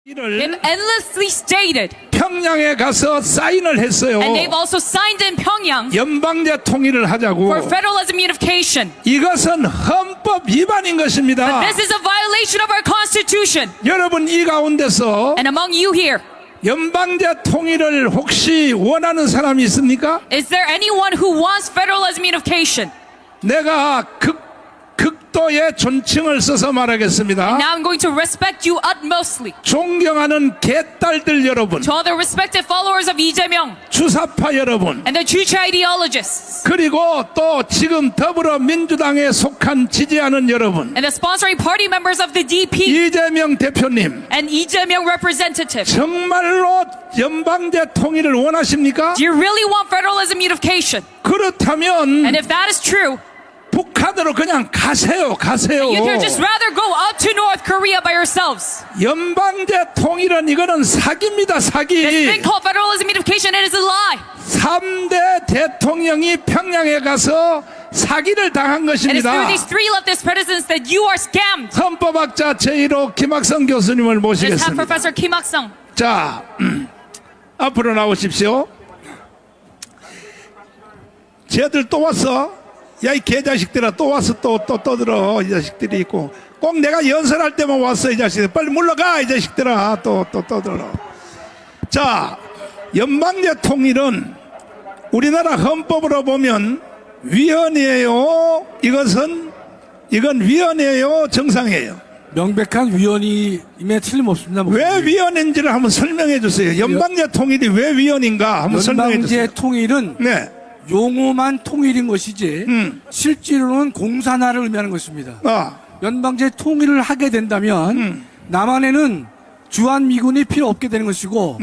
They've endlessly stated, 평양에 가서 사인을 했어요. and they've also signed in Pyongyang 연방제 통일을 하자고. for federalism unification. 이것은 헌법 위반인 것입니다. This is a violation of our constitution. 여러분 이 가운데서 And among you here, 연방제 통일을 혹시 원하는 사람이 있습니까? is there anyone who wants federalism unification? 내가 극도의 존칭을 써서 말하겠습니다. Now I'm going to respect you utmostly. 존경하는 개딸들 여러분, To all the respected followers of Lee Jae-myung 주사파 여러분, and the Juche ideologists 그리고 또 지금 더불어민주당에 속한 지지하는 여러분, and the sponsoring party members of the DP 이재명 대표님, and Lee Jae-myung representative. 정말로 연방제 통일을 원하십니까? Do you really want federalism unification? 그렇다면 And if that is true, 북한으로 그냥 가세요. you'd just rather go up to North Korea by yourselves. 연방제 통일은 이거는 사기입니다. This 사기. thing called federalism unification, it is a lie. 3대 대통령이 평양에 가서 사기를 당한 And it's through 것입니다. these three leftist presidents that you are scammed. 헌법학자 제1호 김학성 교수님을 Let's have 모시겠습니다. Professor Kim Hak-sung. 자, 앞으로 나오십시오. 쟤들 또 왔어? 야, 이 개자식들아, 또 왔어. 또 떠들어. 이 자식들이 있고. 꼭 내가 연설할 때만 왔어, 이 자식들. 빨리 물러가, 이 자식들아. 또 떠들어. 자, 연방제 통일은 우리나라 헌법으로 보면 위헌이에요. 이건 위헌이에요. 정상이에요. 명백한 위헌임에 틀림없습니다. 왜 위헌인지를 한번 설명해 주세요. 연방제 통일이 왜 위헌인가 한번 설명해 주세요. 연방제 통일은 네. 용어만 통일인 것이지 실제로는 공산화를 의미하는 것입니다. 연방제 통일을 하게 된다면 남한에는 주한미군이 필요 없게 되는 것이고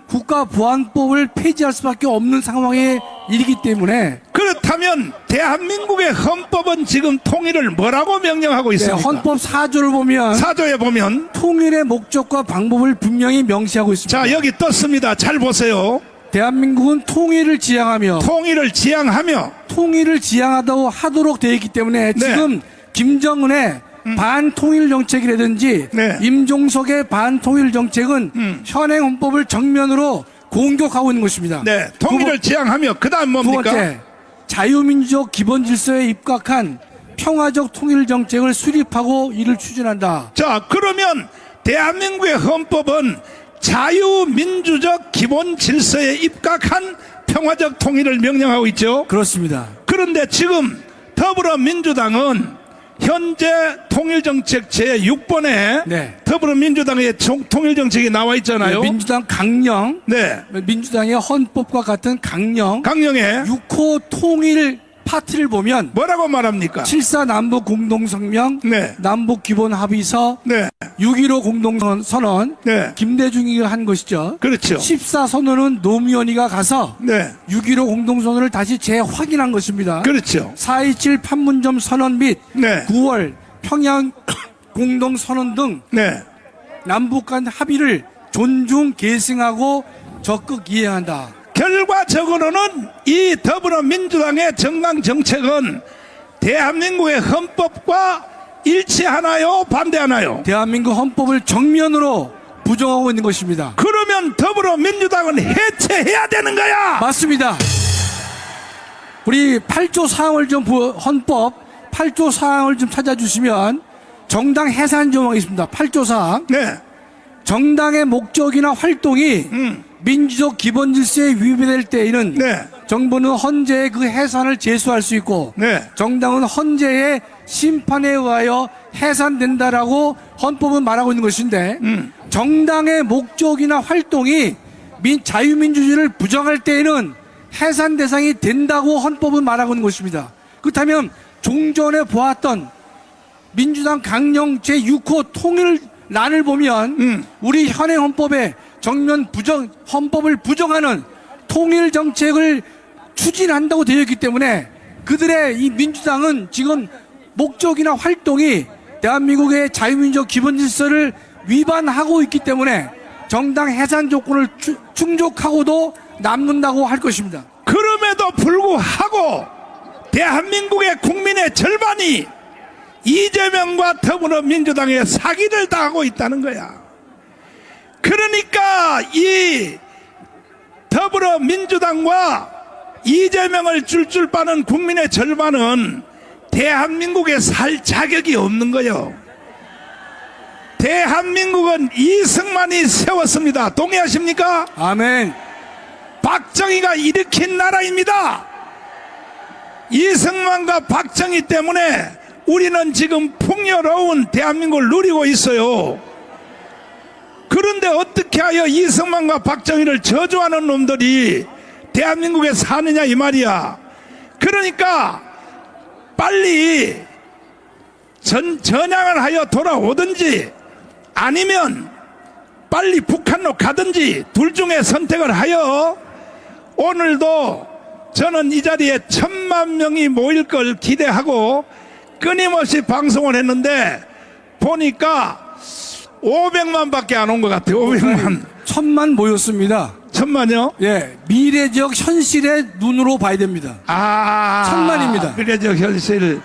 국가보안법을 폐지할 수밖에 없는 상황에 이르기 때문에 그렇다면 대한민국의 헌법은 지금 통일을 뭐라고 명령하고 있습니까? 헌법 4조를 보면 4조에 보면 통일의 목적과 방법을 분명히 명시하고 있습니다. 자, 여기 떴습니다. 잘 보세요. 대한민국은 통일을 지향하며 통일을 지향하다고 하도록 되어 있기 때문에 지금 김정은의 반통일 정책이라든지 네. 임종석의 반통일 정책은 현행 헌법을 정면으로 공격하고 있는 것입니다. 네, 통일을 지향하며 그다음 두 뭡니까? 번째, 자유민주적 기본질서에 입각한 평화적 통일 정책을 수립하고 이를 추진한다. 자, 그러면 대한민국의 헌법은 자유민주적 기본 질서에 입각한 평화적 통일을 명령하고 있죠. 그렇습니다. 그런데 지금 더불어민주당은 현재 통일정책 제6번에 네. 더불어민주당의 통일정책이 나와 있잖아요. 민주당 강령, 네, 민주당의 헌법과 같은 강령의 6호 통일 파트를 보면 뭐라고 말합니까? 7.4 남북 공동성명, 네. 남북 기본 합의서, 네, 6.15 공동선언, 네. 김대중이가 한 것이죠. 그렇죠. 14선언은 노무현이가 가서 네, 6.15 공동선언을 다시 재확인한 것입니다. 그렇죠. 4.27 판문점 선언 및 네. 9월 평양 공동선언 등 네, 남북 간 합의를 존중 계승하고 적극 이해한다. 결과적으로는 이 더불어민주당의 정강 정책은 대한민국의 헌법과 일치하나요? 반대하나요? 대한민국 헌법을 정면으로 부정하고 있는 것입니다. 그러면 더불어민주당은 해체해야 되는 거야. 맞습니다. 우리 8조 사항을 좀 헌법 8조 사항을 좀 찾아주시면 정당 해산 조항이 있습니다. 8조 사항. 네, 정당의 목적이나 활동이 민주적 기본 질서에 위배될 때에는 네. 정부는 헌재에 그 해산을 제소할 수 있고 네. 정당은 헌재의 심판에 의하여 해산된다라고 헌법은 말하고 있는 것인데 정당의 목적이나 활동이 자유민주주의를 부정할 때에는 해산 대상이 된다고 헌법은 말하고 있는 것입니다. 그렇다면 종전에 보았던 민주당 강령 제6호 통일란을 보면 우리 현행 헌법에 정면 헌법을 부정하는 통일 정책을 추진한다고 되어 있기 때문에 그들의 이 민주당은 지금 목적이나 활동이 대한민국의 자유민주적 기본 질서를 위반하고 있기 때문에 정당 해산 조건을 충족하고도 남는다고 할 것입니다. 그럼에도 불구하고 대한민국의 국민의 절반이 이재명과 더불어민주당의 사기를 당하고 있다는 거야. 그러니까 이 더불어민주당과 이재명을 줄줄 빠는 국민의 절반은 대한민국에 살 자격이 없는 거예요. 대한민국은 이승만이 세웠습니다. 동의하십니까? 아멘. 박정희가 일으킨 나라입니다. 이승만과 박정희 때문에 우리는 지금 풍요로운 대한민국을 누리고 있어요. 그런데 어떻게 하여 이승만과 박정희를 저주하는 놈들이 대한민국에 사느냐 이 말이야. 그러니까 빨리 전향을 하여 돌아오든지 아니면 빨리 북한로 가든지 둘 중에 선택을 하여 오늘도 저는 이 자리에 1000만 명이 모일 걸 기대하고 끊임없이 방송을 했는데 보니까 500만 밖에 안 온 것 같아요. 500만. 1000만 모였습니다. 1000만요? 예, 미래적 현실의 눈으로 봐야 됩니다. 1000만입니다. 미래적 현실.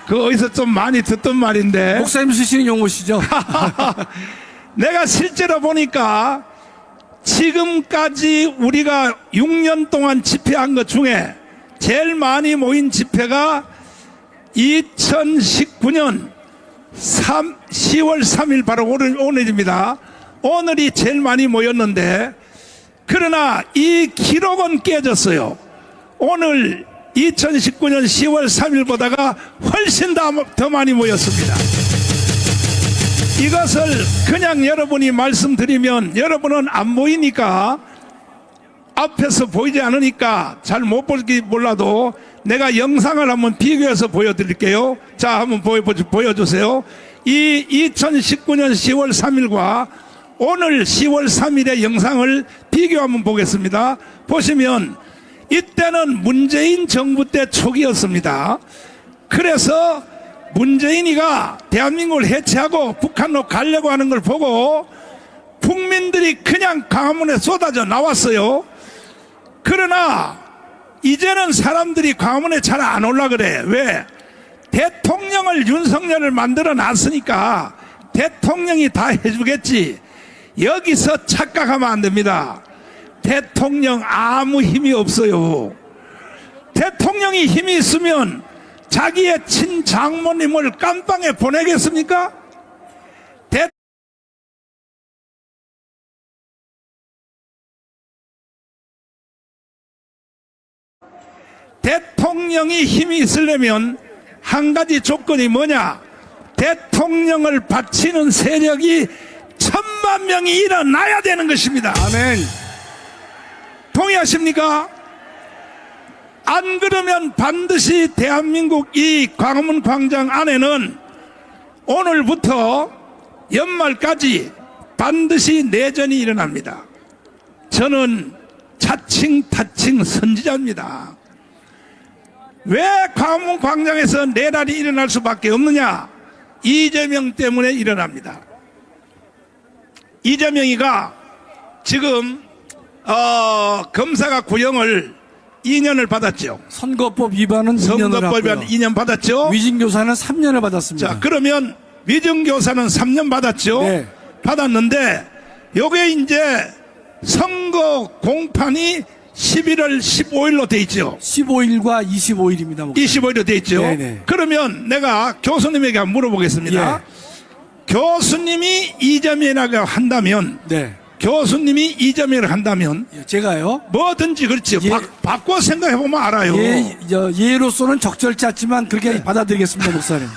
그 어디서 좀 많이 듣던 말인데. 목사님 쓰시는 용어시죠? 내가 실제로 보니까 지금까지 우리가 6년 동안 집회한 것 중에 제일 많이 모인 집회가 2019년 10월 3일 바로 오늘입니다. 오늘이 제일 많이 모였는데 그러나 이 기록은 깨졌어요. 오늘 2019년 10월 3일보다가 훨씬 더 많이 모였습니다. 이것을 그냥 여러분이 말씀드리면 여러분은 안 보이니까 앞에서 보이지 않으니까 잘 못 볼지 몰라도 내가 영상을 한번 비교해서 보여드릴게요. 자, 한번 보여주세요. 이 2019년 10월 3일과 오늘 10월 3일의 영상을 비교 한번 보겠습니다. 보시면 이때는 문재인 정부 때 초기였습니다. 그래서 문재인이가 대한민국을 해체하고 북한으로 가려고 하는 걸 보고 국민들이 그냥 광화문에 쏟아져 나왔어요. 그러나 이제는 사람들이 광화문에 잘 안 올라 그래. 왜? 대통령을 윤석열을 만들어 놨으니까 대통령이 다 해주겠지. 여기서 착각하면 안 됩니다. 대통령 아무 힘이 없어요. 대통령이 힘이 있으면 자기의 친장모님을 깜빵에 보내겠습니까? 대통령이 힘이 있으려면 한 가지 조건이 뭐냐? 대통령을 바치는 세력이 1000만 명이 일어나야 되는 것입니다. 아멘. 동의하십니까? 안 그러면 반드시 대한민국 이 광화문 광장 안에는 오늘부터 연말까지 반드시 내전이 일어납니다. 저는 자칭 타칭 선지자입니다. 왜 광화문 광장에서 내란이 일어날 수밖에 없느냐? 이재명 때문에 일어납니다. 이재명이가 지금 검사가 구형을 2년을 받았죠. 선거법 위반은 2년을 선거법 위반 받고요. 2년 받았죠. 위증교사는 3년을 받았습니다. 자, 그러면 위증교사는 3년 받았죠. 네. 받았는데 요게 이제 선거 공판이 11월 15일로 돼 있죠. 15일과 25일입니다. 25일로 돼 있죠. 네네. 그러면 내가 교수님에게 한번 물어보겠습니다. 교수님이 이재명이라고 한다면 네. 교수님이 이재명을 한다면 제가요. 뭐든지 그렇지. 예. 바꿔 생각해보면 알아요. 예로서는 적절치 않지만 그렇게 받아들이겠습니다, 목사님.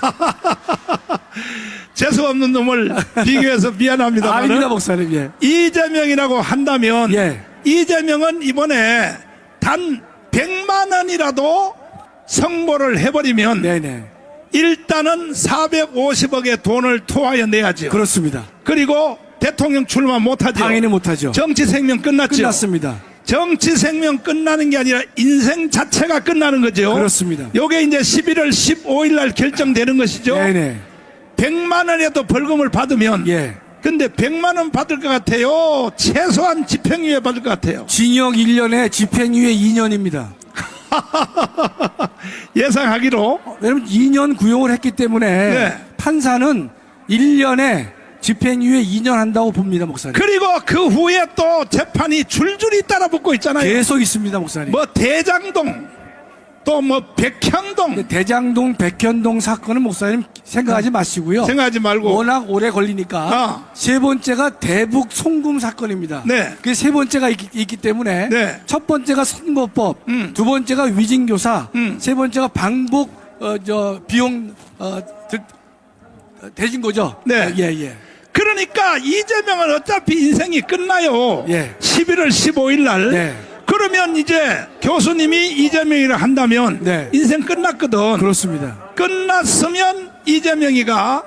재수없는 놈을 비교해서 미안합니다만 아닙니다, 목사님. 예. 이재명이라고 한다면 예. 이재명은 이번에 단 100만 원이라도 성보를 해버리면 네네. 일단은 450억의 돈을 토하여 내야죠. 그렇습니다. 그리고 대통령 출마 못하죠. 당연히 못하죠. 정치 생명 끝났죠. 끝났습니다. 정치 생명 끝나는 게 아니라 인생 자체가 끝나는 거죠. 그렇습니다. 요게 이제 11월 15일 날 결정되는 것이죠. 네네. 100만 원이라도 벌금을 받으면 예. 근데 100만 원 받을 것 같아요? 최소한 집행유예 받을 것 같아요? 징역 1년에 집행유예 2년입니다. 예상하기로 왜냐면 2년 구형을 했기 때문에 네. 판사는 1년에 집행유예 2년 한다고 봅니다, 목사님. 그리고 그 후에 또 재판이 줄줄이 따라붙고 있잖아요. 계속 있습니다, 목사님. 뭐 대장동, 또 뭐 백향동 대장동, 백현동 사건은 목사님 생각하지 마시고요. 생각하지 말고. 워낙 오래 걸리니까 세 번째가 대북 송금 사건입니다. 네. 그 세 번째가 있기 때문에 네. 첫 번째가 선거법, 두 번째가 위증교사, 세 번째가 방북 비용 대진 거죠. 네. 예. 그러니까 이재명은 어차피 인생이 끝나요. 예. 11월 15일 날. 네. 그러면 이제 교수님이 이재명이라 한다면 네. 인생 끝났거든. 그렇습니다. 끝났으면 이재명이가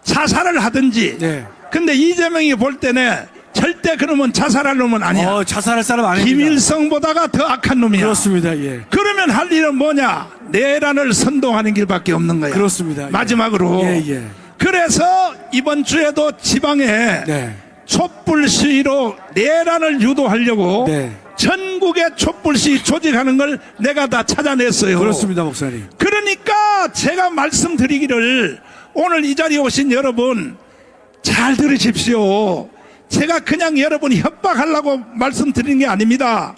자살을 하든지. 네. 근데 이재명이 볼 때는 절대 그러면 자살할 놈은 아니야. 자살할 사람 아닙니다. 김일성보다가 더 악한 놈이야. 그렇습니다. 예. 그러면 할 일은 뭐냐? 내란을 선동하는 길밖에 없는 거야. 그렇습니다. 마지막으로. 예. 그래서 이번 주에도 지방에 네. 촛불 시위로 내란을 유도하려고 네. 전국에 촛불 시위 조직하는 걸 내가 다 찾아냈어요. 그렇습니다, 목사님. 그러니까 제가 말씀드리기를 오늘 이 자리에 오신 여러분 잘 들으십시오. 제가 그냥 여러분 협박하려고 말씀드리는 게 아닙니다.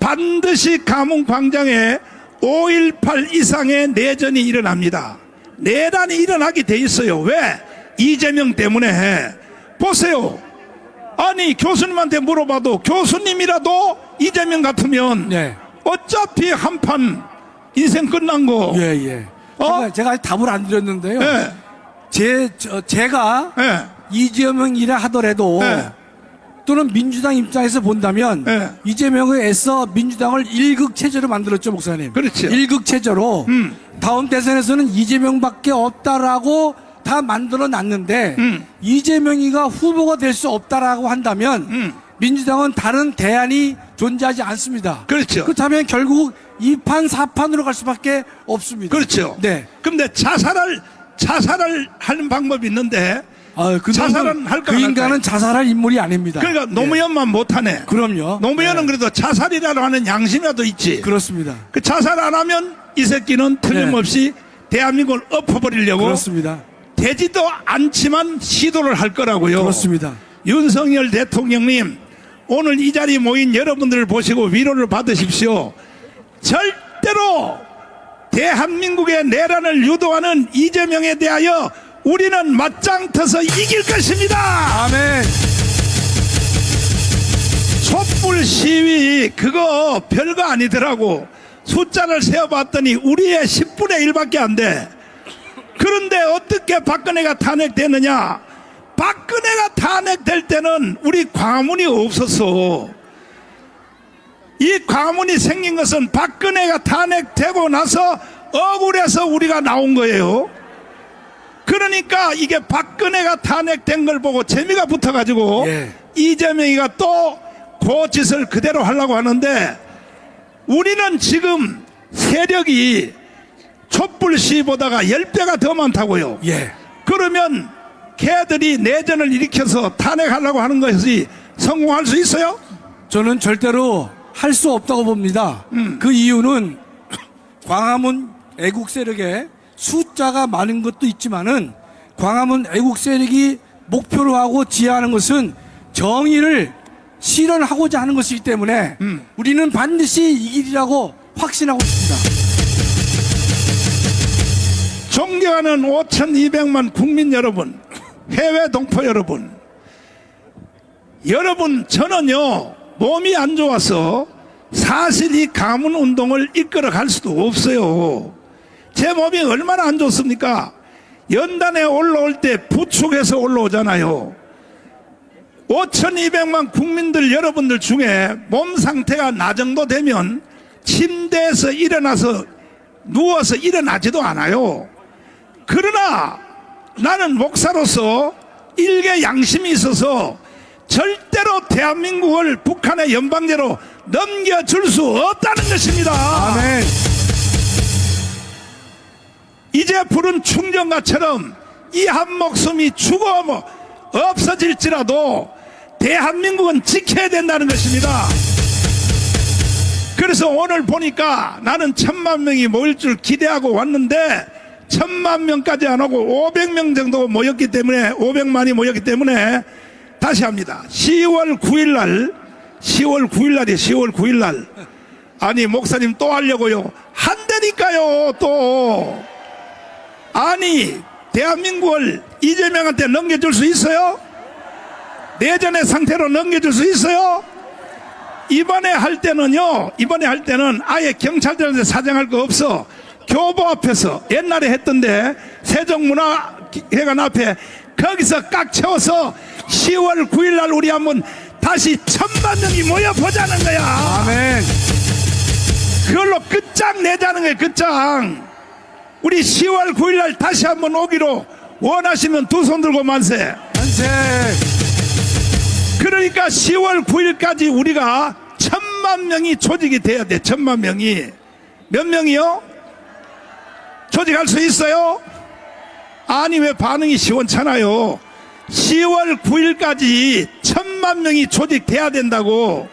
반드시 감흥광장에 5.18 이상의 내전이 일어납니다. 내란이 일어나게 돼 있어요. 왜? 이재명 때문에. 보세요. 아니 교수님한테 물어봐도 교수님이라도 이재명 같으면 네. 어차피 한판 인생 끝난 거. 예. 제가 아직 답을 안 드렸는데요. 예. 제가 예. 이재명이라 하더라도 네. 또는 민주당 입장에서 본다면 네. 이재명을 애써 민주당을 1극 체제로 만들었죠, 목사님. 그렇죠. 1극 체제로 다음 대선에서는 이재명밖에 없다라고 다 만들어 놨는데 이재명이가 후보가 될 수 없다라고 한다면 민주당은 다른 대안이 존재하지 않습니다. 그렇죠. 그렇다면 결국 2판 4판으로 갈 수밖에 없습니다. 그렇죠. 네. 근데 자살을 하는 방법이 있는데 자살은 할까 그 안 인간은 할까요? 자살할 인물이 아닙니다. 그러니까 노무현만 못하네. 그럼요. 노무현은 네. 그래도 자살이라도 하는 양심이라도 있지. 그렇습니다. 그 자살 안 하면 이 새끼는 틀림없이 대한민국을 엎어버리려고 그렇습니다. 되지도 않지만 시도를 할 거라고요. 그렇습니다. 윤석열 대통령님 오늘 이 자리에 모인 여러분들을 보시고 위로를 받으십시오. 절대로 대한민국의 내란을 유도하는 이재명에 대하여 우리는 맞짱 터서 이길 것입니다. 아멘. 촛불 시위 그거 별거 아니더라고. 숫자를 세어봤더니 우리의 10분의 1밖에 안 돼. 그런데 어떻게 박근혜가 탄핵되느냐? 박근혜가 탄핵될 때는 우리 광화문이 없었어. 이 광화문이 생긴 것은 박근혜가 탄핵되고 나서 억울해서 우리가 나온 거예요. 그러니까 이게 박근혜가 탄핵된 걸 보고 재미가 붙어가지고 예. 이재명이가 또 그 짓을 그대로 하려고 하는데 우리는 지금 세력이 촛불 시위보다가 10배가 더 많다고요. 예. 그러면 걔들이 내전을 일으켜서 탄핵하려고 하는 것이 성공할 수 있어요? 저는 절대로 할 수 없다고 봅니다. 그 이유는 광화문 애국 세력의 숫자가 많은 것도 있지만은 광화문 애국 세력이 목표로 하고 지향하는 것은 정의를 실현하고자 하는 것이기 때문에 우리는 반드시 이기리라고 확신하고 있습니다. 존경하는 5,200만 국민 여러분, 해외 동포 여러분, 저는요 몸이 안 좋아서 사실 이 가문 운동을 이끌어 갈 수도 없어요. 제 몸이 얼마나 안 좋습니까? 연단에 올라올 때 부축해서 올라오잖아요. 5,200만 국민들 여러분들 중에 몸 상태가 나 정도 되면 침대에서 일어나서 누워서 일어나지도 않아요. 그러나 나는 목사로서 일개 양심이 있어서 절대로 대한민국을 북한의 연방제로 넘겨줄 수 없다는 것입니다. 아멘. 이제 부른 충정가처럼 이 한 목숨이 죽어 없어질지라도 대한민국은 지켜야 된다는 것입니다. 그래서 오늘 보니까 나는 1,000만 명이 모일 줄 기대하고 왔는데 1000만 명까지 안 오고 500명 정도 모였기 때문에 500만이 모였기 때문에 다시 합니다. 10월 9일 날 10월 9일 날이에요. 10월 9일 날. 아니 목사님 또 하려고요. 한다니까요. 또 아니 대한민국을 이재명한테 넘겨줄 수 있어요? 내전의 상태로 넘겨줄 수 있어요? 이번에 할 때는 아예 경찰들한테 사정할 거 없어. 교보 앞에서 옛날에 했던데 세종문화회관 앞에 거기서 꽉 채워서 10월 9일 날 우리 한번 다시 1000만 명이 모여보자는 거야. 아멘. 그걸로 끝장 내자는 거야. 끝장. 우리 10월 9일 날 다시 한번 오기로 원하시면 두 손 들고 만세. 만세. 그러니까 10월 9일까지 우리가 1000만 명이 조직이 돼야 돼. 1000만 명이. 몇 명이요? 조직할 수 있어요? 아니 왜 반응이 시원찮아요? 10월 9일까지 1000만 명이 조직돼야 된다고.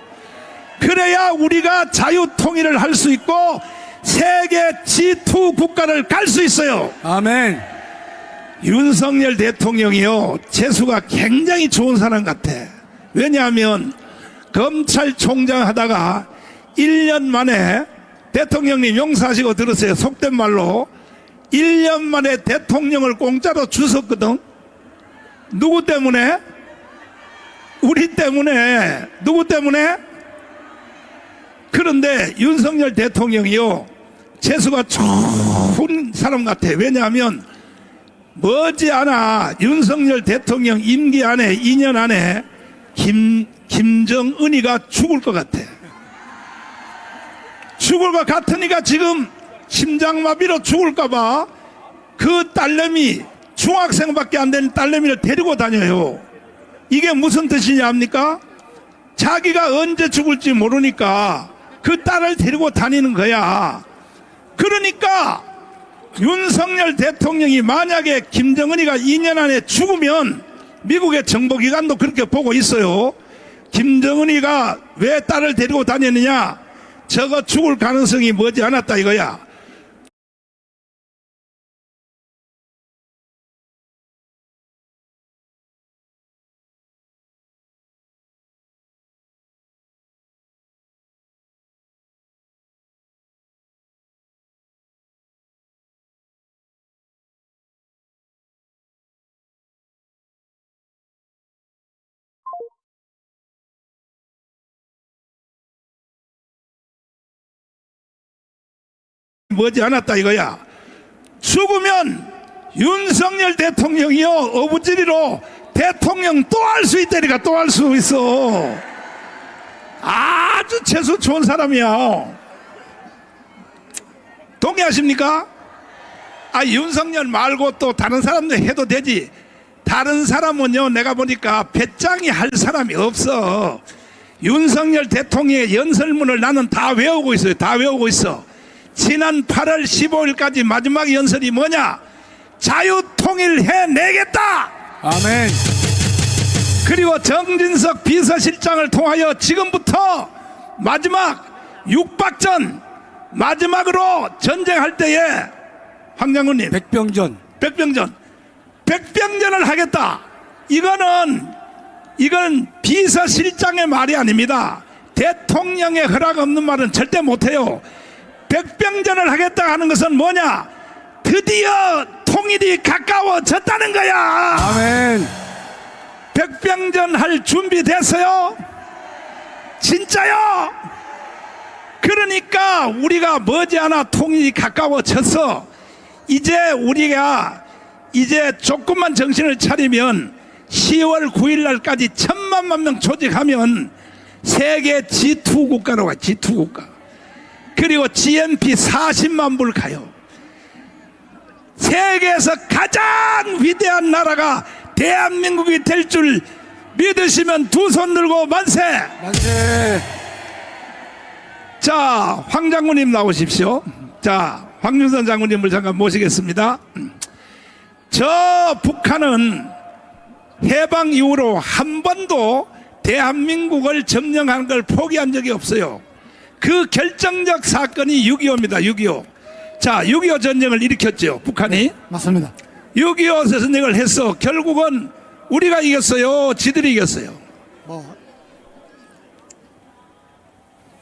그래야 우리가 자유통일을 할 수 있고 세계 G2 국가를 갈 수 있어요. 아멘. 윤석열 대통령이요, 재수가 굉장히 좋은 사람 같아. 왜냐하면 검찰총장 하다가 1년 만에, 대통령님 용서하시고 들으세요. 속된 말로 1년 만에 대통령을 공짜로 주셨거든. 누구 때문에? 우리 때문에. 누구 때문에? 그런데 윤석열 대통령이요, 재수가 좋은 사람 같아. 왜냐하면 머지않아 윤석열 대통령 임기 안에 2년 안에 김정은이가 죽을 것 같아. 죽을 것 같으니까 지금 심장마비로 죽을까봐 그 딸내미, 중학생밖에 안 되는 딸내미를 데리고 다녀요. 이게 무슨 뜻이냐 합니까? 자기가 언제 죽을지 모르니까 그 딸을 데리고 다니는 거야. 그러니까 윤석열 대통령이 만약에 김정은이가 2년 안에 죽으면, 미국의 정보기관도 그렇게 보고 있어요. 김정은이가 왜 딸을 데리고 다녔느냐, 저거 죽을 가능성이 머지않았다 이거야. 머지않았다 이거야. 죽으면 윤석열 대통령이요, 어부지리로 대통령 또 할 수 있다니까. 또 할 수 있어. 아주 재수 좋은 사람이야. 동의하십니까? 아, 윤석열 말고 또 다른 사람들 해도 되지. 다른 사람은요, 내가 보니까 배짱이 할 사람이 없어. 윤석열 대통령의 연설문을 나는 다 외우고 있어요. 다 외우고 있어. 지난 8월 15일까지 마지막 연설이 뭐냐? 자유통일 해내겠다. 아멘. 그리고 정진석 비서실장을 통하여 지금부터 마지막 육박전, 마지막으로 전쟁할 때에 황 장군님, 백병전. 백병전을 하겠다. 이건 비서실장의 말이 아닙니다. 대통령의 허락 없는 말은 절대 못해요. 백병전을 하겠다 하는 것은 뭐냐? 드디어 통일이 가까워졌다는 거야. 아멘. 백병전 할 준비 됐어요? 진짜요? 그러니까 우리가 머지않아 통일이 가까워졌어. 우리가 조금만 정신을 차리면 10월 9일 날까지 1000만 명 조직하면 세계 G2 국가로 가. G2 국가. 그리고 GNP 40만 불 가요. 세계에서 가장 위대한 나라가 대한민국이 될 줄 믿으시면 두 손 들고 만세. 만세. 자, 황 장군님 나오십시오. 자, 황윤선 장군님을 잠깐 모시겠습니다. 저 북한은 해방 이후로 한 번도 대한민국을 점령하는 걸 포기한 적이 없어요. 그 결정적 사건이 6.25입니다. 6.25. 자, 6.25 전쟁을 일으켰죠, 북한이. 맞습니다. 6.25 전쟁을 해서 결국은 우리가 이겼어요, 지들이 이겼어요. 뭐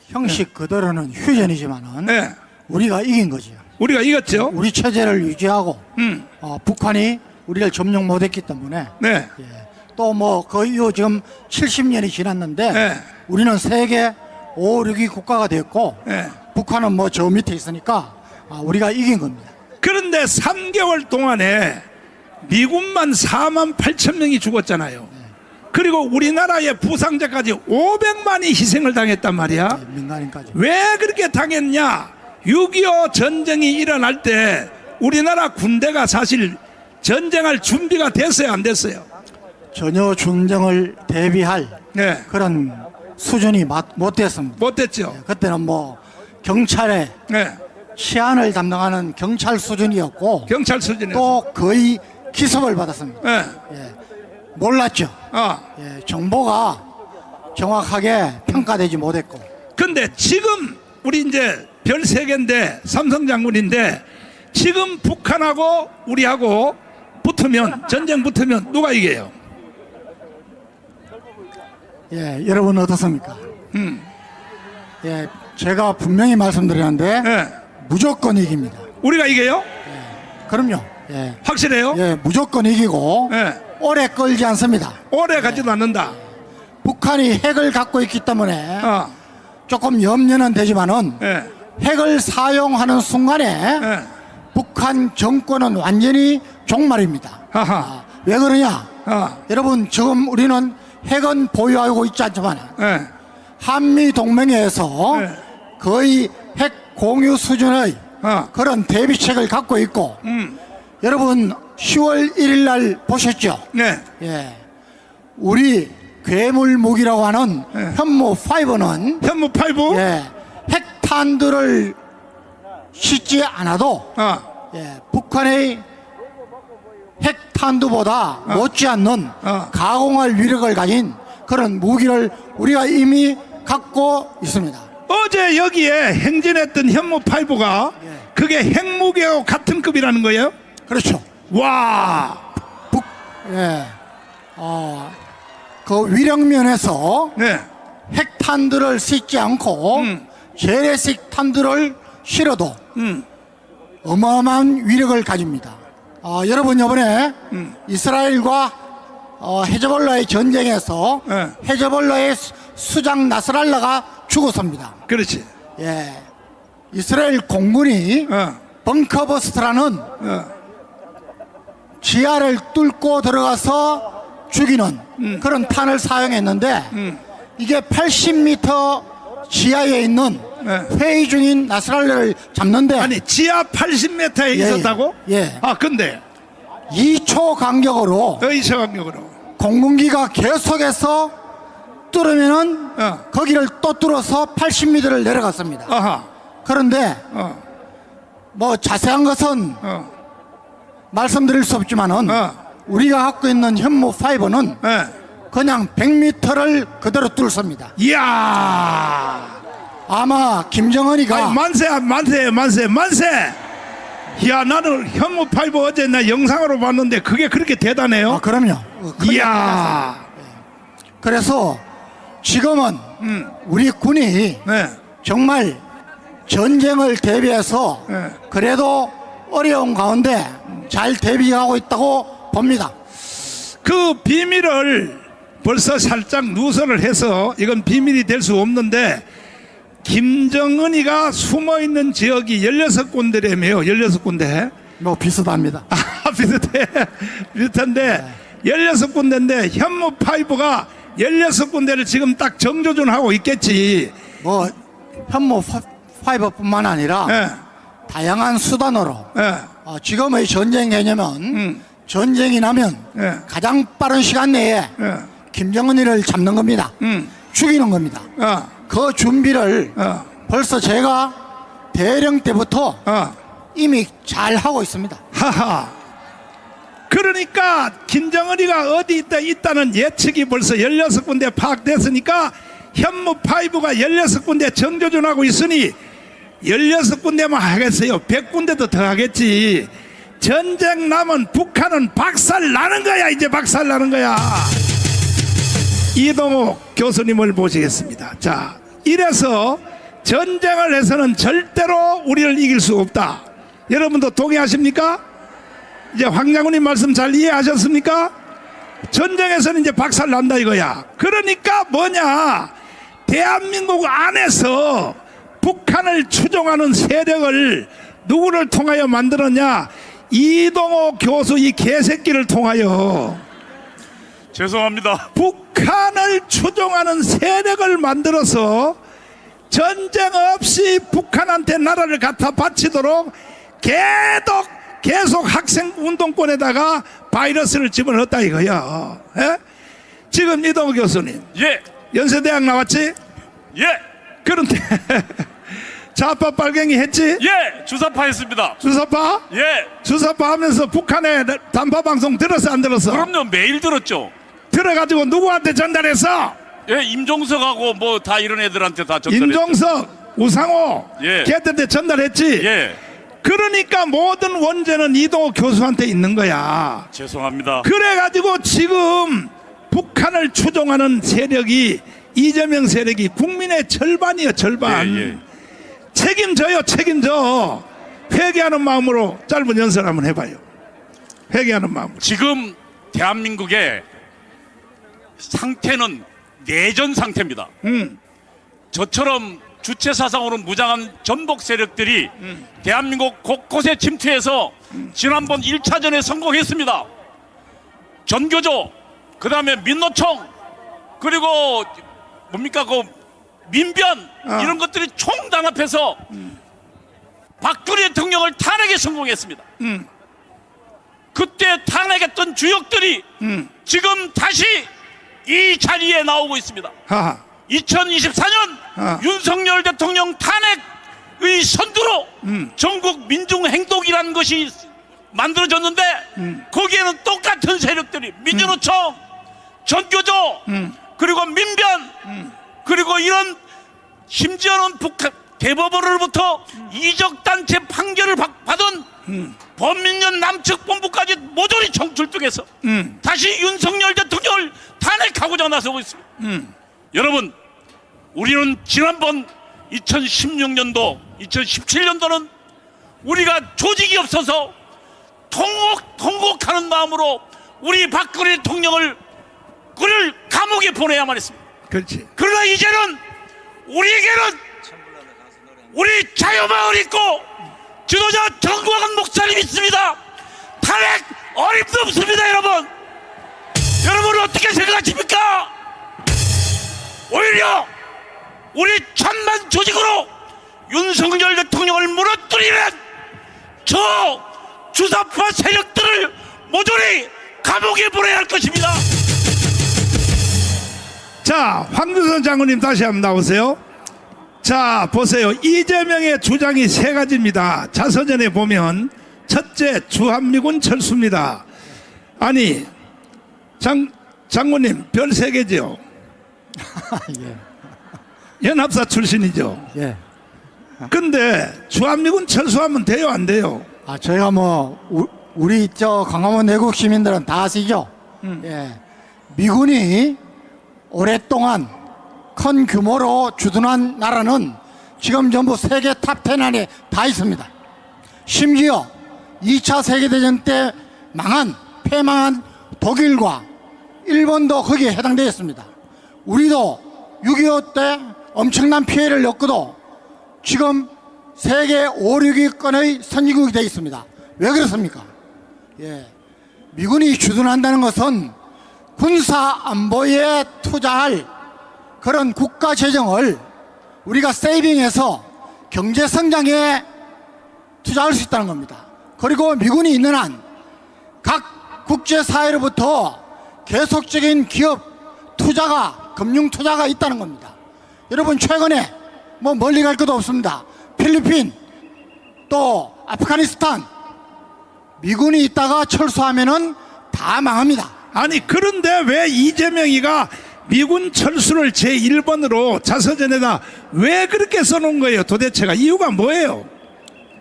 형식 그대로는 휴전이지만은 네, 우리가 이긴 거죠. 우리가 이겼죠. 우리 체제를 유지하고 음, 북한이 우리를 점령 못했기 때문에 네, 또 뭐 그 이후 지금 70년이 지났는데 네. 우리는 세계 5, 6위 국가가 됐고 네. 북한은 뭐 저 밑에 있으니까 우리가 이긴 겁니다. 그런데 3개월 동안에 미군만 4만 8천 명이 죽었잖아요. 그리고 우리나라의 부상자까지 500만이 희생을 당했단 말이야. 민간인까지. 왜 그렇게 당했냐? 6.25 전쟁이 일어날 때 우리나라 군대가 사실 전쟁할 준비가 됐어요, 안 됐어요? 전혀 전쟁을 대비할 네, 그런 수준이 못 됐습니다. 못됐죠. 그때는 뭐 경찰의 네, 치안을 담당하는 경찰 수준이었고 경찰 수준에서. 또 거의 기습을 받았습니다. 네, 몰랐죠. 정보가 정확하게 평가되지 못했고. 근데 지금 우리 이제 별 3개인데 삼성 장군인데 지금 북한하고 우리하고 붙으면, 전쟁 붙으면 누가 이겨요? 여러분 어떻습니까? 제가 분명히 말씀드렸는데 네. 무조건 이깁니다. 우리가 이겨요? 그럼요. 확실해요? 무조건 이기고 네. 오래 끌지 않습니다. 오래 가지도 않는다. 북한이 핵을 갖고 있기 때문에 어. 조금 염려는 되지만은 네. 핵을 사용하는 순간에 네. 북한 정권은 완전히 종말입니다. 하하. 왜 그러냐? 여러분, 지금 우리는 핵은 보유하고 있지 않지만 네. 한미 동맹에서 네. 거의 핵 공유 수준의 그런 대비책을 갖고 있고 여러분 10월 1일 날 보셨죠? 네. 우리 괴물 무기라고 하는 네. 현무 5는 현무 5? 핵탄두를 싣지 않아도 북한의 핵탄두보다 못지않는 가공할 위력을 가진 그런 무기를 우리가 이미 갖고 있습니다. 어제 여기에 행진했던 현무 5가 그게 핵무기하고 같은 급이라는 거예요? 그렇죠. 와. 그 위력면에서 네. 핵탄두를 싣지 않고 재래식 탄두를 실어도 어마어마한 위력을 가집니다. 여러분 이번에 이스라엘과 헤즈볼라의 전쟁에서 헤즈볼라의 수장 나스랄라가 죽었습니다. 그렇지. 이스라엘 공군이 벙커버스트라는 지하를 뚫고 들어가서 죽이는 그런 탄을 사용했는데 이게 80m 지하에 있는 회의 중인 나스랄라를 잡는데 아니, 지하 80m에 있었다고? 근데 2초 간격으로 의사 간격으로 공군기가 계속해서 뚫으면은 거기를 또 뚫어서 80m를 내려갔습니다. 그런데 뭐 자세한 것은 말씀드릴 수 없지만은 우리가 갖고 있는 현무 5는 그냥 100m를 그대로 뚫습니다. 이야. 아마 김정은이가 만세. 이야, 나는 현무 5 어제 나 영상으로 봤는데 그게 그렇게 대단해요? 그럼요. 이야. 그래서 지금은 우리 군이 정말 전쟁을 대비해서 그래도 어려운 가운데 잘 대비하고 있다고 봅니다. 그 비밀을 벌써 살짝 누설을 해서 이건 비밀이 될 수 없는데 김정은이가 숨어있는 지역이 16군데라며요. 16군데. 뭐 비슷합니다. 비슷한데 16군데인데 현무 5가 16군데를 지금 딱 정조준하고 있겠지. 뭐 현무 5뿐만 아니라 다양한 수단으로 지금의 전쟁 개념은 전쟁이 나면 가장 빠른 시간 내에 김정은이를 잡는 겁니다. 죽이는 겁니다. 그 준비를 벌써 제가 대령 때부터 이미 잘 하고 있습니다. 하하. 그러니까 김정은이가 어디 있다는 예측이 벌써 16군데 파악됐으니까 현무 5가 16군데 정조준하고 있으니 16군데만 하겠어요. 100군데도 더 하겠지. 전쟁 나면 북한은 박살 나는 거야. 이제 박살 나는 거야. 이동욱 교수님을 모시겠습니다. 자, 이래서 전쟁을 해서는 절대로 우리를 이길 수 없다. 여러분도 동의하십니까? 이제 황 장군님 말씀 잘 이해하셨습니까? 전쟁에서는 이제 박살 난다 이거야. 그러니까 뭐냐, 대한민국 안에서 북한을 추종하는 세력을 누구를 통하여 만들었냐? 이동호 교수 이 개새끼를 통하여 죄송합니다. 북한을 추종하는 세력을 만들어서 전쟁 없이 북한한테 나라를 갖다 바치도록 계속 학생 운동권에다가 바이러스를 집어넣었다 이거야. 예? 지금 이동호 교수님 예, 연세대학 나왔지? 예, 그런데 좌파 빨갱이 했지? 예, 주사파 했습니다. 주사파? 예, 주사파 하면서 북한의 단파 방송 들었어 안 들었어? 그럼요. 매일 들었죠. 들어가지고 누구한테 전달했어? 예, 임종석하고 뭐 다 이런 애들한테 다 전달했죠. 임종석, 우상호 예. 걔한테 전달했지? 예, 그러니까 모든 원죄는 이동호 교수한테 있는 거야. 죄송합니다. 그래가지고 지금 북한을 추종하는 세력이 이재명 세력이 국민의 절반이요, 절반. 예, 예. 책임져요, 책임져. 회개하는 마음으로 짧은 연설 한번 해봐요. 회개하는 마음으로. 지금 대한민국의 상태는 내전 상태입니다. 저처럼 주체 사상으로 무장한 전복 세력들이 대한민국 곳곳에 침투해서 지난번 1차전에 성공했습니다. 전교조, 그 다음에 민노총, 그리고 뭡니까 그 민변 이런 것들이 총단합해서 박근혜 대통령을 탄핵에 성공했습니다. 그때 탄핵했던 주역들이 지금 다시 이 자리에 나오고 있습니다. 하하. 2024년 윤석열 대통령 탄핵의 선두로 전국 민중행동이라는 것이 만들어졌는데 거기에는 똑같은 세력들이 민주노총, 전교조, 그리고 민변, 그리고 이런 심지어는 북한 대법원으로부터 이적단체 판결을 받은 범민련 남측 본부까지 모조리 총출동해서 다시 윤석열 대통령을 탄핵하고자 나서고 있습니다. 여러분, 우리는 지난번 2016년도, 2017년도는 우리가 조직이 없어서 통곡하는 마음으로 우리 박근혜 대통령을 그를 감옥에 보내야만 했습니다. 그렇지. 그러나 이제는 우리에게는 우리 자유마을 있고 지도자 정광훈 목사님 있습니다. 탄핵 어림도 없습니다. 여러분 어떻게 생각하십니까? 오히려 우리 천만 조직으로 윤석열 대통령을 무너뜨리는 저 주사파 세력들을 모조리 감옥에 보내야 할 것입니다. 자, 황교안 장군님 다시 한번 나오세요. 자, 보세요. 이재명의 주장이 세 가지입니다. 자서전에 보면 첫째, 주한미군 철수입니다. 아니, 장군님 별 세 개죠. 예. 연합사 출신이죠. 예. 근데 주한미군 철수하면 돼요, 안 돼요? 저희가 우리 광화문 내국 시민들은 다 아시죠? 예. 미군이 오랫동안 큰 규모로 주둔한 나라는 지금 전부 세계 탑10 안에 다 있습니다. 심지어 2차 세계대전 때 패망한 독일과 일본도 거기에 해당되어 있습니다. 우리도 6.25 때 엄청난 피해를 겪고도 지금 세계 5, 6위권의 선진국이 되어 있습니다. 왜 그렇습니까? 예. 미군이 주둔한다는 것은 군사 안보에 투자할 그런 국가 재정을 우리가 세이빙해서 경제 성장에 투자할 수 있다는 겁니다. 그리고 미군이 있는 한 각 국제사회로부터 계속적인 기업 투자가, 금융 투자가 있다는 겁니다. 여러분, 최근에 멀리 갈 것도 없습니다. 필리핀, 또 아프가니스탄, 미군이 있다가 철수하면은 다 망합니다. 아니, 그런데 왜 이재명이가 미군 철수를 제1번으로 자서전에다 왜 그렇게 써놓은 거예요? 도대체가 이유가 뭐예요?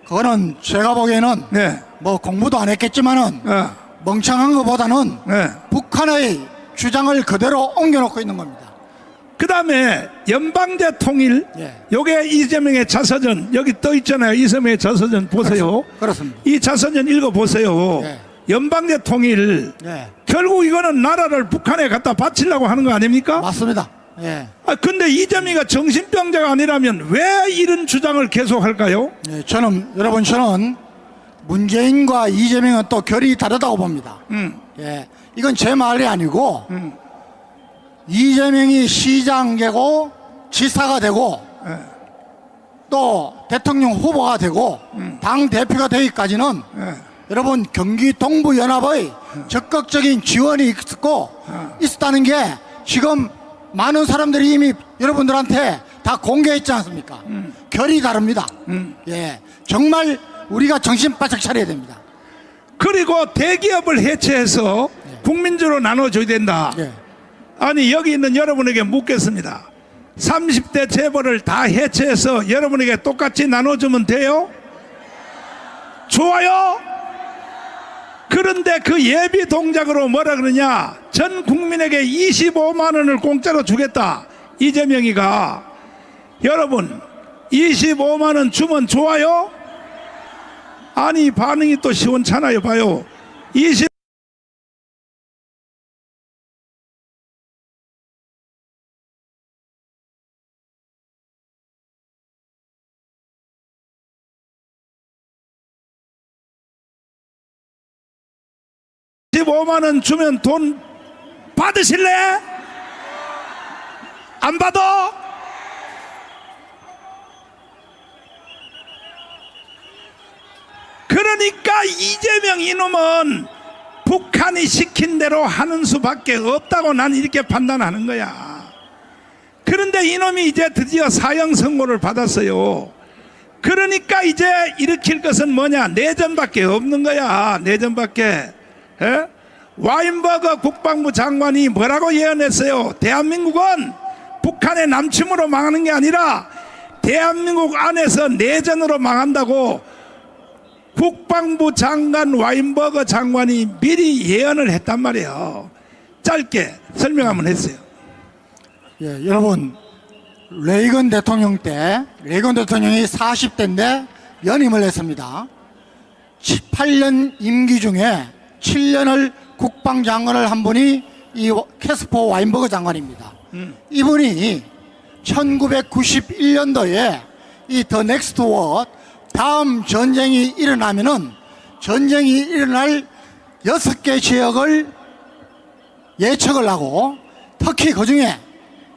그거는 제가 보기에는 네. 뭐 공부도 안 했겠지만은 멍청한 것보다는 네. 북한의 주장을 그대로 옮겨놓고 있는 겁니다. 그 다음에 연방제 통일, 예. 요게 이재명의 자서전, 여기 떠 있잖아요. 이재명의 자서전 보세요. 그렇습니다. 이 자서전 읽어보세요. 예. 연방제 통일, 예. 결국 이거는 나라를 북한에 갖다 바치려고 하는 거 아닙니까? 맞습니다. 예. 근데 이재명이가 정신병자가 아니라면 왜 이런 주장을 계속 할까요? 예, 저는 문재인과 이재명은 또 결이 다르다고 봅니다. 예, 이건 제 말이 아니고 이재명이 시장되고 지사가 되고 또 대통령 후보가 되고 당 대표가 되기까지는 여러분 경기 동부연합의 적극적인 지원이 있었다는 게 지금 많은 사람들이 이미 여러분들한테 다 공개했지 않습니까? 결이 다릅니다. 예, 정말 우리가 정신 바짝 차려야 됩니다. 그리고 대기업을 해체해서 국민주로 나눠줘야 된다. 예. 아니 여기 있는 여러분에게 묻겠습니다. 30대 재벌을 다 해체해서 여러분에게 똑같이 나눠주면 돼요? 좋아요? 그런데 그 예비 동작으로 뭐라 그러냐? 전 국민에게 25만 원을 공짜로 주겠다. 이재명이가. 여러분 25만 원 주면 좋아요? 아니 반응이 또 시원찮아요. 봐요. 25만 원 주면 돈 받으실래? 안 받아? 그러니까 이재명 이놈은 북한이 시킨 대로 하는 수밖에 없다고 난 이렇게 판단하는 거야. 그런데 이놈이 이제 드디어 사형 선고를 받았어요. 그러니까 이제 일으킬 것은 뭐냐? 내전밖에 없는 거야. 내전밖에. 에? 와인버거 국방부 장관이 뭐라고 예언했어요? 대한민국은 북한의 남침으로 망하는 게 아니라 대한민국 안에서 내전으로 망한다고 국방부 장관 와인버거 장관이 미리 예언을 했단 말이에요. 짧게 설명 한번 했어요. 예, 여러분 레이건 대통령이 40대인데 연임을 했습니다. 8년 임기 중에 7년을 국방장관을 한 분이 이 캐스퍼 와인버거 장관입니다. 이분이 1991년도에 이 더 넥스트 워 다음 전쟁이 일어나면은 전쟁이 일어날 6개 지역을 예측을 하고 특히 그 중에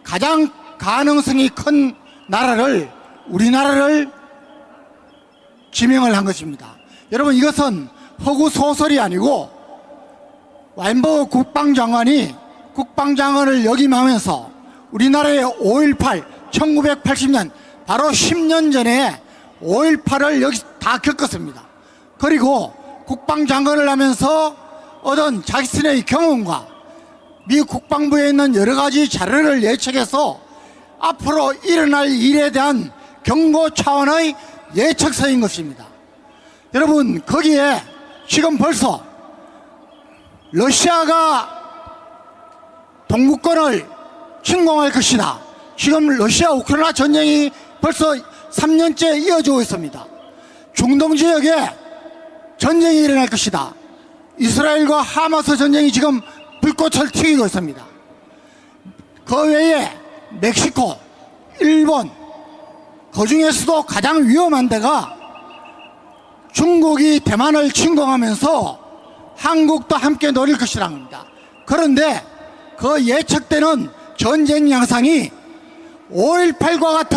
가장 가능성이 큰 나라를 우리나라를 지명을 한 것입니다. 여러분 이것은 허구 소설이 아니고 와인버거 국방장관이 국방장관을 역임하면서 우리나라의 5.18 1980년 바로 10년 전에 5.18을 여기 다 겪었습니다. 그리고 국방장관을 하면서 얻은 자신의 경험과 미국 국방부에 있는 여러 가지 자료를 예측해서 앞으로 일어날 일에 대한 경고 차원의 예측서인 것입니다. 여러분 거기에 지금 벌써 러시아가 동구권을 침공할 것이다. 지금 러시아 우크라이나 전쟁이 벌써 3년째 이어지고 있습니다. 중동 지역에 전쟁이 일어날 것이다. 이스라엘과 하마스 전쟁이 지금 불꽃을 튀기고 있습니다. 그 외에 멕시코, 일본, 그 중에서도 가장 위험한 데가 중국이 대만을 침공하면서 한국도 함께 노릴 것이라는 겁니다. 그런데 그 예측되는 전쟁 양상이 5.18과 같은